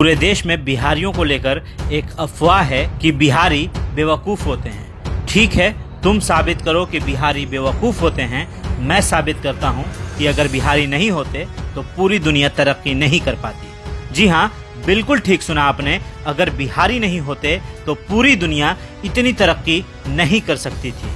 पूरे देश में बिहारियों को लेकर एक अफवाह है कि बिहारी बेवकूफ होते हैं। ठीक है, तुम साबित करो कि बिहारी बेवकूफ होते हैं। मैं साबित करता हूँ कि अगर बिहारी नहीं होते तो पूरी दुनिया तरक्की नहीं कर पाती। जी हाँ, बिल्कुल ठीक सुना आपने। अगर बिहारी नहीं होते तो पूरी दुनिया इतनी तरक्की नहीं कर सकती थी।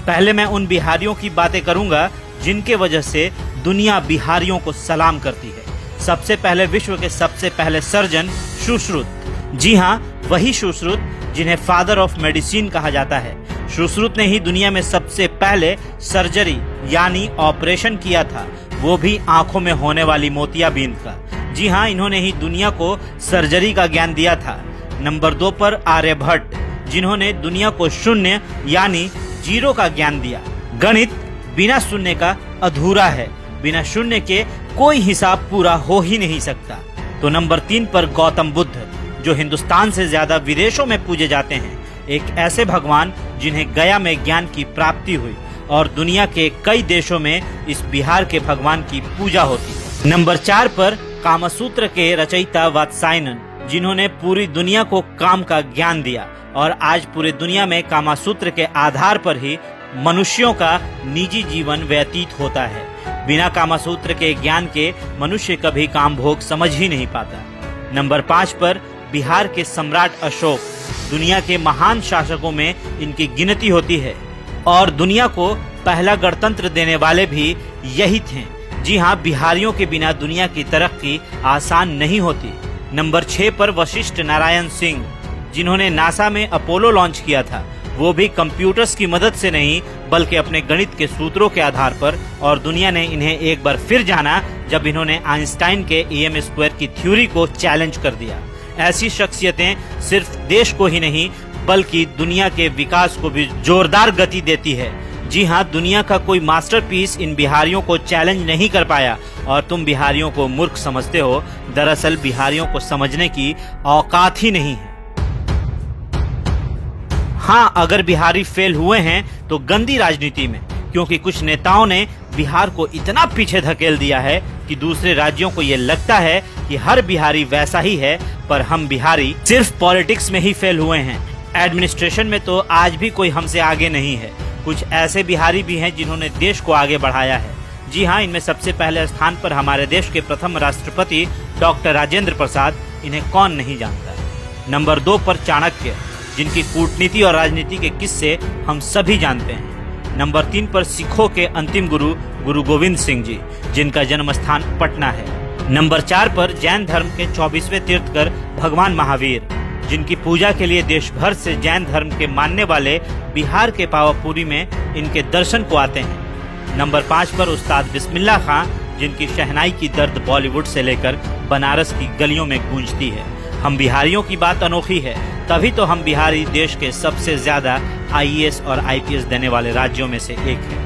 पहले मैं उन बिहारियों की बातें करूंगा जिनके वजह से दुनिया बिहारियों को सलाम करती है। सबसे पहले विश्व के सबसे पहले सर्जन सुश्रुत। जी हाँ, वही सुश्रुत जिन्हें फादर ऑफ मेडिसिन कहा जाता है। सुश्रुत ने ही दुनिया में सबसे पहले सर्जरी यानी ऑपरेशन किया था, वो भी आंखों में होने वाली मोतियाबिंद का। जी हाँ, इन्होंने ही दुनिया को सर्जरी का ज्ञान दिया था। नंबर 2 पर आर्यभट्ट, जिन्होंने दुनिया को शून्य यानी जीरो का ज्ञान दिया। गणित बिना शून्य का अधूरा है, बिना शून्य के कोई हिसाब पूरा हो ही नहीं सकता। तो नंबर 3 पर गौतम बुद्ध, जो हिंदुस्तान से ज्यादा विदेशों में पूजे जाते हैं। एक ऐसे भगवान जिन्हें गया में ज्ञान की प्राप्ति हुई और दुनिया के कई देशों में इस बिहार के भगवान की पूजा होती है। नंबर 4 पर कामसूत्र के रचयिता वात्सायनन, जिन्होंने पूरी दुनिया को काम का ज्ञान दिया और आज पूरे दुनिया में कामसूत्र के आधार पर ही मनुष्यों का निजी जीवन व्यतीत होता है। बिना कामसूत्र के ज्ञान के मनुष्य कभी काम भोग समझ ही नहीं पाता। नंबर 5 पर बिहार के सम्राट अशोक, दुनिया के महान शासकों में इनकी गिनती होती है और दुनिया को पहला गणतंत्र देने वाले भी यही थे। जी हाँ, बिहारियों के बिना दुनिया की तरक्की आसान नहीं होती। नंबर 6 पर वशिष्ठ नारायण सिंह, जिन्होंने नासा में अपोलो लॉन्च किया था, वो भी कंप्यूटर्स की मदद से नहीं बल्कि अपने गणित के सूत्रों के आधार पर। और दुनिया ने इन्हें एक बार फिर जाना जब इन्होंने आइंस्टाइन के EM² की थ्योरी को चैलेंज कर दिया। ऐसी शख्सियतें सिर्फ देश को ही नहीं बल्कि दुनिया के विकास को भी जोरदार गति देती है। जी हाँ, दुनिया का कोई मास्टरपीस इन बिहारियों को चैलेंज नहीं कर पाया और तुम बिहारियों को मूर्ख समझते हो। दरअसल बिहारियों को समझने की औकात ही नहीं है। हाँ, अगर बिहारी फेल हुए हैं तो गंदी राजनीति में, क्योंकि कुछ नेताओं ने बिहार को इतना पीछे धकेल दिया है कि दूसरे राज्यों को ये लगता है कि हर बिहारी वैसा ही है। पर हम बिहारी सिर्फ पॉलिटिक्स में ही फेल हुए हैं, एडमिनिस्ट्रेशन में तो आज भी कोई हमसे आगे नहीं है। कुछ ऐसे बिहारी भी हैं जिन्होंने देश को आगे बढ़ाया है। जी हाँ, इनमें सबसे पहले स्थान पर हमारे देश के प्रथम राष्ट्रपति डॉक्टर राजेंद्र प्रसाद, इन्हें कौन नहीं जानता। नंबर 2 पर चाणक्य, जिनकी कूटनीति और राजनीति के किस्से हम सभी जानते हैं। नंबर 3 पर सिखों के अंतिम गुरु गुरु गोविंद सिंह जी, जिनका जन्म स्थान पटना है। नंबर 4 पर जैन धर्म के 24वें तीर्थकर भगवान महावीर, जिनकी पूजा के लिए देश भर से जैन धर्म के मानने वाले बिहार के पावापुरी में इनके दर्शन को आते हैं। नंबर 5 पर उस्ताद बिस्मिल्लाह खां, जिनकी शहनाई की दर्द बॉलीवुड से लेकर बनारस की गलियों में गूंजती है। हम बिहारियों की बात अनोखी है, तभी तो हम बिहारी देश के सबसे ज्यादा IAS और IPS देने वाले राज्यों में से एक है।